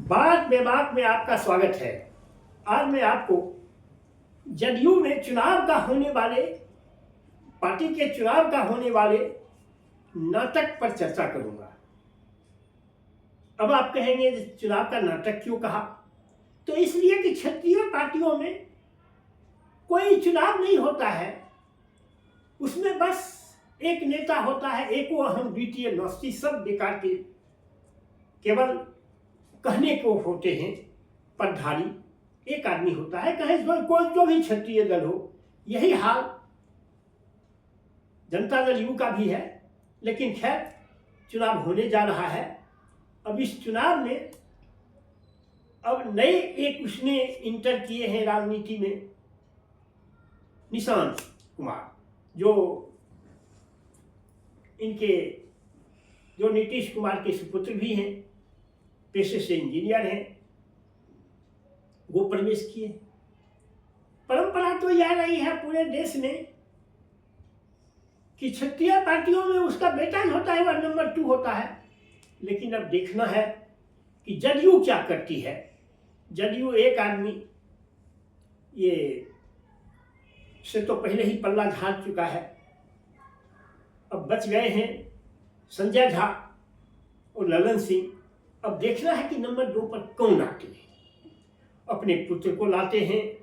बात बेबाक में आपका स्वागत है। आज मैं आपको जदयू में चुनाव का होने वाले पार्टी के चुनाव का होने वाले नाटक पर चर्चा करूंगा। अब आप कहेंगे चुनाव का नाटक क्यों कहा? तो इसलिए कि क्षेत्रीय पार्टियों में कोई चुनाव नहीं होता है, उसमें बस एक नेता होता है, एको अहम द्वितीय नास्ति, सब बेकार के केवल कहने को होते हैं। पदधारी एक आदमी होता है, कहे कोई जो भी क्षेत्रीय दल हो। यही हाल जनता दल यू का भी है। लेकिन खैर, चुनाव होने जा रहा है। अब इस चुनाव में अब नए एक उसने इंटर किए हैं राजनीति में, निशांत कुमार, जो नीतीश कुमार के सुपुत्र भी हैं, पेशे से इंजीनियर हैं, वो प्रवेश किए। परंपरा तो यह रही है पूरे देश में कि क्षेत्रीय पार्टियों में उसका बेटा ही होता है, वह नंबर 2 होता है। लेकिन अब देखना है कि जदयू क्या करती है। जदयू एक आदमी ये से तो पहले ही पल्ला झाड़ चुका है। अब बच गए हैं संजय झा और ललन सिंह। अब देखना है कि नंबर 2 पर कौन आते हैं। अपने पुत्र को लाते हैं,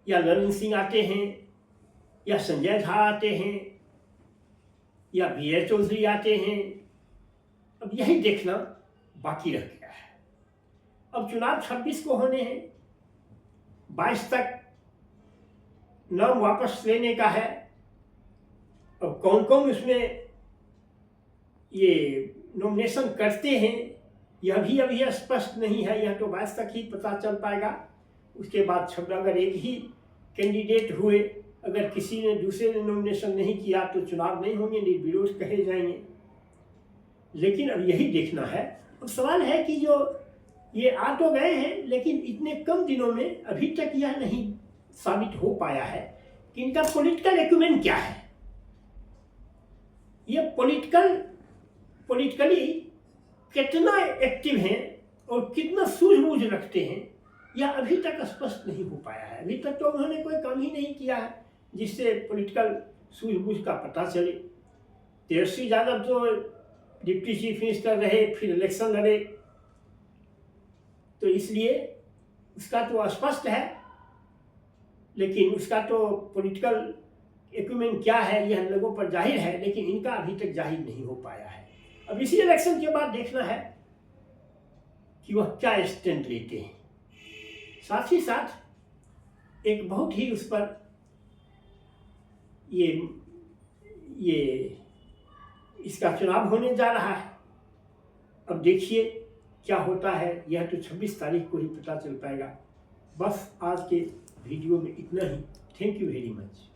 या ललन सिंह आते हैं, या संजय झा आते हैं, या वीर चौधरी आते हैं। अब यही देखना बाकी रह गया है। अब चुनाव 26 को होने हैं, 22 तक नाम वापस लेने का है। अब कौन कौन उसमें ये नॉमिनेशन करते हैं यह भी अभी स्पष्ट नहीं है। यह तो 22 तक ही पता चल पाएगा। उसके बाद अगर एक ही कैंडिडेट हुए, अगर किसी ने दूसरे ने नॉमिनेशन नहीं किया तो चुनाव नहीं होंगे, निर्विरोध कहे जाएंगे। लेकिन अब यही देखना है। अब सवाल है कि जो ये आ तो गए हैं, लेकिन इतने कम दिनों में अभी तक यह नहीं साबित हो पाया है कि इनका पॉलिटिकल एक्यूमेंट क्या है। ये पॉलिटिकली कितना एक्टिव हैं और कितना सूझबूझ रखते हैं, यह अभी तक स्पष्ट नहीं हो पाया है। अभी तक तो उन्होंने कोई काम ही नहीं किया है जिससे पॉलिटिकल सूझबूझ का पता चले। तेजस्वी यादव तो डिप्टी चीफ मिनिस्टर रहे, फिर इलेक्शन लड़े, तो इसलिए उसका तो स्पष्ट है। लेकिन उसका तो पॉलिटिकल एक्यूमेंट क्या है यह लोगों पर जाहिर है, लेकिन इनका अभी तक जाहिर नहीं हो पाया है। अब इसी इलेक्शन के बाद देखना है कि वह क्या स्टैंड लेते हैं। साथ ही साथ एक बहुत ही उस पर ये इसका चुनाव होने जा रहा है। अब देखिए क्या होता है। यह तो 26 तारीख को ही पता चल पाएगा। बस आज के वीडियो में इतना ही। Thank you very much.